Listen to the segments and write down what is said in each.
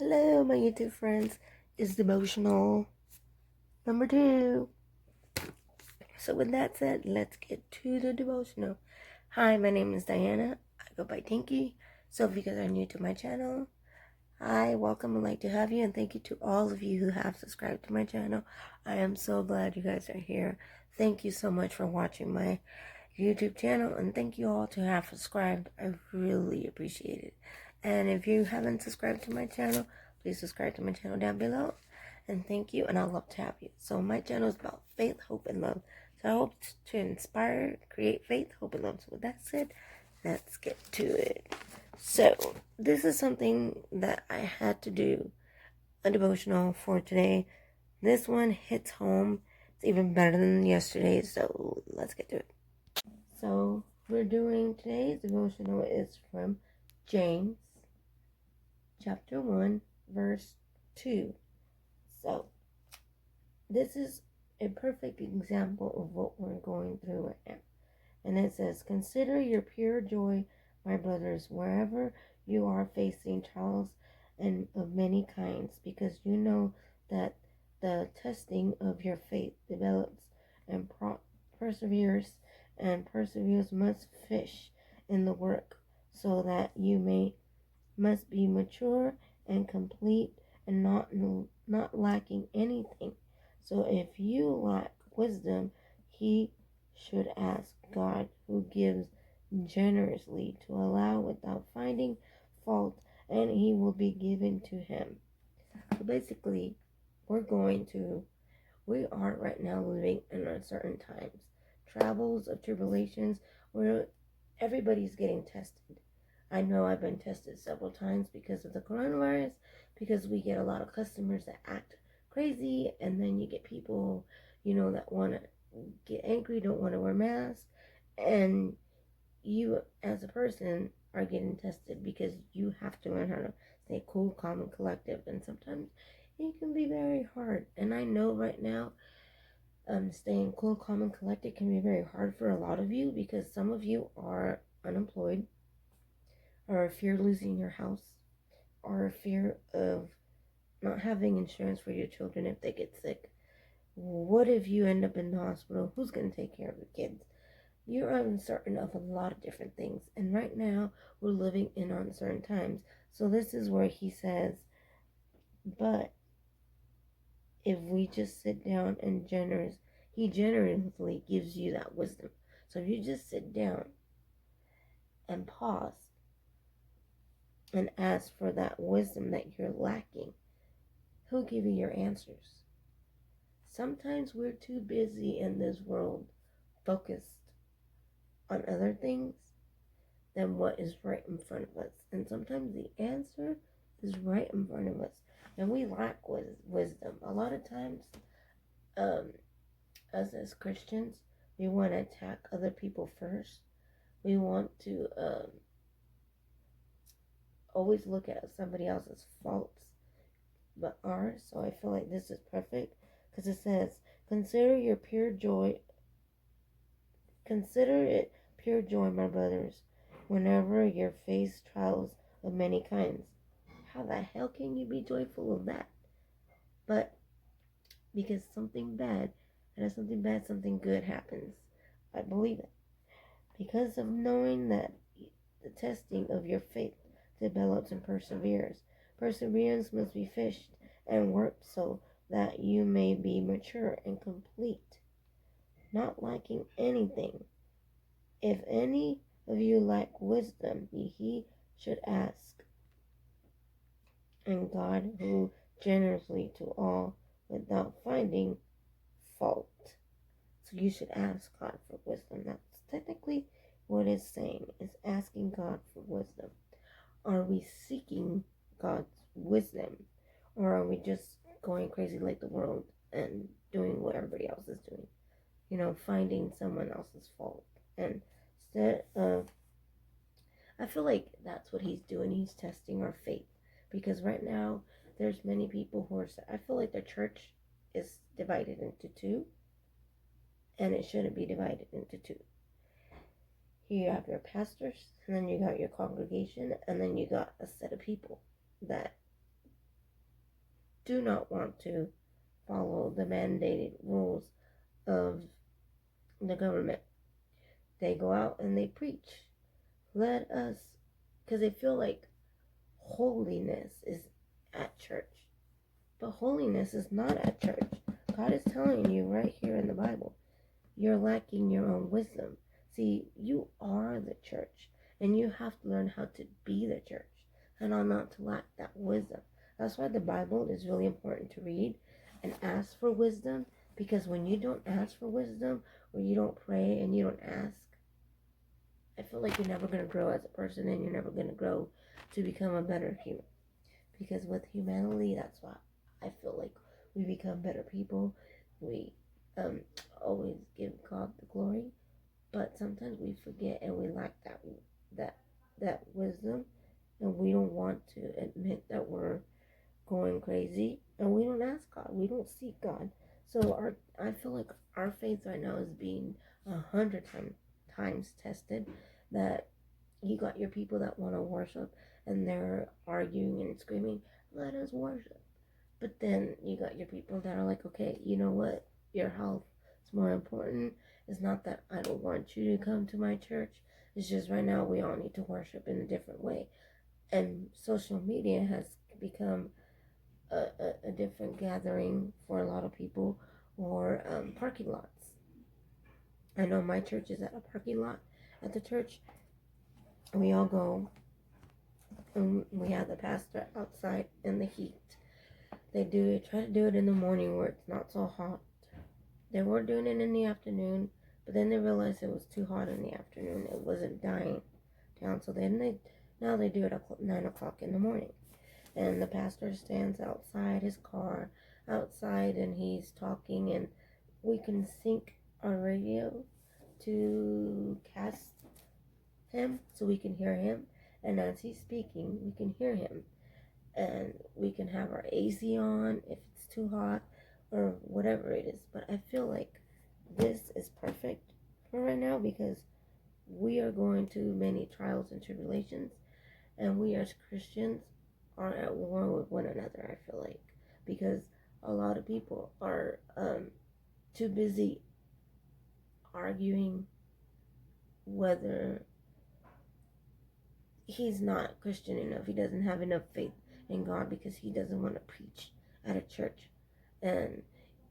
Hello, my YouTube friends. It's devotional number 2. So, with that said, let's get to the devotional. Hi, my name is Diana. I go by Dinky. So, if you guys are new to my channel, hi, welcome. I'd like to have you, and thank you to all of you who have subscribed to my channel. I am so glad you guys are here. Thank you so much for watching my YouTube channel, and thank you all to have subscribed. I really appreciate it. And if you haven't subscribed to my channel, please subscribe to my channel down below. And thank you, and I'd love to have you. So my channel is about faith, hope, and love. So I hope to inspire, create faith, hope, and love. So with that said, let's get to it. So this is something that I had to do, a devotional for today. This one hits home. It's even better than yesterday, so let's get to it. So we're doing today's devotional is from James chapter 1 verse 2. So this is a perfect example of what we're going through right now. And it says, "Consider your pure joy, my brothers, wherever you are facing trials and of many kinds, because you know that the testing of your faith develops and perseveres, and perseverance must fish in the work, so that you must be mature and complete and not lacking anything. So if you lack wisdom, he should ask God, who gives generously to allow without finding fault, and he will be given to him." So basically, we are right now living in uncertain times, travels of tribulations, where everybody's getting tested. I know I've been tested several times because of the coronavirus, because we get a lot of customers that act crazy, and then you get people, that want to get angry, don't want to wear masks, and you as a person are getting tested because you have to learn how to stay cool, calm, and collective, and sometimes it can be very hard. And I know right now, staying cool, calm, and collected can be very hard for a lot of you because some of you are unemployed, or fear losing your house, or fear of not having insurance for your children if they get sick. What if you end up in the hospital? Who's going to take care of the kids? You're uncertain of a lot of different things. And right now, we're living in uncertain times. So this is where he says, but if we just sit down and he generously gives you that wisdom. So if you just sit down and pause and ask for that wisdom that you're lacking, he'll give you your answers. Sometimes we're too busy in this world, focused on other things than what is right in front of us. And sometimes the answer is right in front of us, and we lack wisdom. A lot of times, us as Christians, we want to attack other people first. We want to always look at somebody else's faults but ours. So I feel like this is perfect because it says, Consider it pure joy, my brothers, whenever you face trials of many kinds." How the hell can you be joyful of that? But because something bad, something good happens. I believe it. Because of knowing that the testing of your faith develops and perseveres. Perseverance must be fished and worked so that you may be mature and complete, not lacking anything. If any of you lack wisdom, he should ask, and God, who generously to all without finding fault. So you should ask God for wisdom. That's technically what it's saying, is asking God for wisdom. Are we seeking God's wisdom, or are we just going crazy like the world and doing what everybody else is doing? Finding someone else's fault. And instead of, I feel like that's what he's doing. He's testing our faith. Because right now, there's many people who are, I feel like the church is divided into two, and it shouldn't be divided into two. Here you have your pastors, and then you got your congregation, and then you got a set of people that do not want to follow the mandated rules of the government. They go out and they preach. Let us, because they feel like holiness is at church. But holiness is not at church. God is telling you right here in the Bible, you're lacking your own wisdom. See, you are the church, and you have to learn how to be the church and not to lack that wisdom. That's why the Bible is really important to read and ask for wisdom, because when you don't ask for wisdom, or you don't pray and you don't ask, I feel like you're never going to grow as a person, and you're never going to grow to become a better human. Because with humanity, that's why I feel like we become better people. We always give God the glory, but sometimes we forget and we lack that wisdom, and we don't want to admit that we're going crazy, and we don't ask God. We don't seek God. So I feel like our faith right now is being 100 times tested. That you got your people that want to worship, and they're arguing and screaming, "Let us worship." But then you got your people that are like, "Okay, you know what? Your health is more important. It's not that I don't want you to come to my church. It's just right now we all need to worship in a different way." And social media has become a different gathering for a lot of people, or parking lots. I know my church is at a parking lot. At the church, we all go, and we have the pastor outside in the heat. They try to do it in the morning where it's not so hot. They were doing it in the afternoon, but then they realized it was too hot in the afternoon. It wasn't dying down, so now they do it at 9 o'clock in the morning. And the pastor stands outside his car, outside, and he's talking, and we can sync our radio to cast him so we can hear him. And as he's speaking, we can hear him. And we can have our AC on if it's too hot or whatever it is. But I feel like this is perfect for right now, because we are going through many trials and tribulations, and we as Christians are at war with one another, I feel like, because a lot of people are too busy arguing whether he's not Christian enough. He doesn't have enough faith in God because he doesn't want to preach at a church, and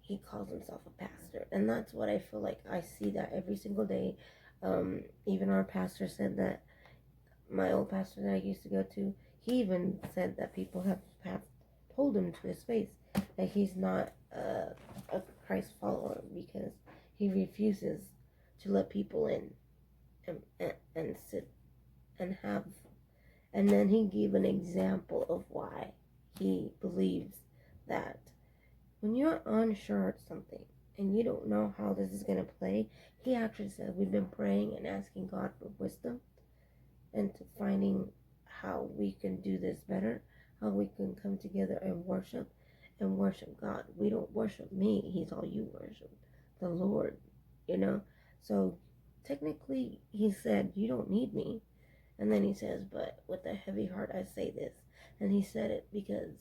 he calls himself a pastor. And that's what I feel like. I see that every single day. Even our pastor said that, my old pastor that I used to go to, he even said that people have told him to his face that he's not a Christ follower, because he refuses to let people in and sit and have. And then he gave an example of why he believes that when you're unsure of something and you don't know how this is going to play, he actually said, we've been praying and asking God for wisdom and to finding how we can do this better, how we can come together and worship God. We don't worship me. He's all you worship, the Lord, So technically, he said, you don't need me. And then he says, but with a heavy heart I say this. And he said it because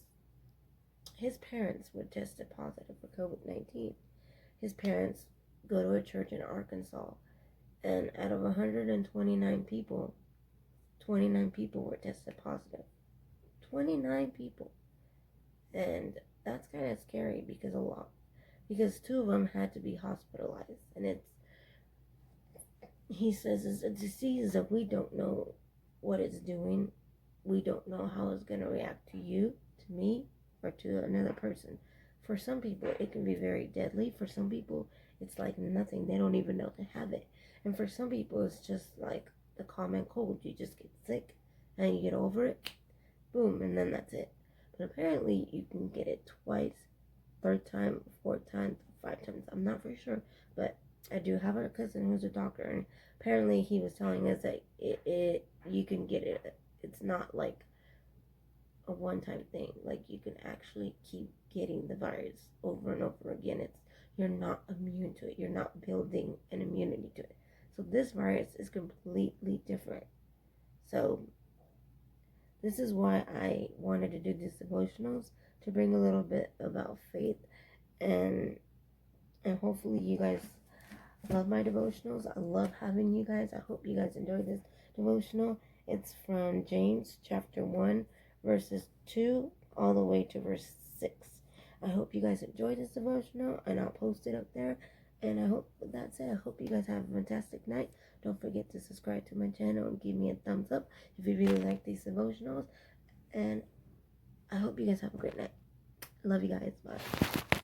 his parents were tested positive for COVID-19. His parents go to a church in Arkansas, and out of 129 people, 29 people were tested positive. 29 people. And that's kind of scary, because 2 of them had to be hospitalized. And he says it's a disease that we don't know what it's doing. We don't know how it's going to react to you, to me, or to another person. For some people, it can be very deadly. For some people, it's like nothing. They don't even know they have it. And for some people, it's just like the common cold. You just get sick and you get over it. Boom, and then that's it. But apparently, you can get it twice, 3rd time, 4th time, 5 times. I'm not for sure, but I do have a cousin who's a doctor, and apparently he was telling us that you can get it. It's not like a one-time thing. Like, you can actually keep getting the virus over and over again. You're not immune to it. You're not building an immunity to it. So this virus is completely different. So This is why I wanted to do these devotionals, to bring a little bit about faith, and hopefully you guys love my devotionals. I love having you guys. I hope you guys enjoy this devotional. It's from James chapter 1 verses 2 all the way to verse 6. I hope you guys enjoy this devotional, and I'll post it up there. And I hope, with that said, I hope you guys have a fantastic night. Don't forget to subscribe to my channel and give me a thumbs up if you really like these devotionals. And I hope you guys have a great night. Love you guys. Bye.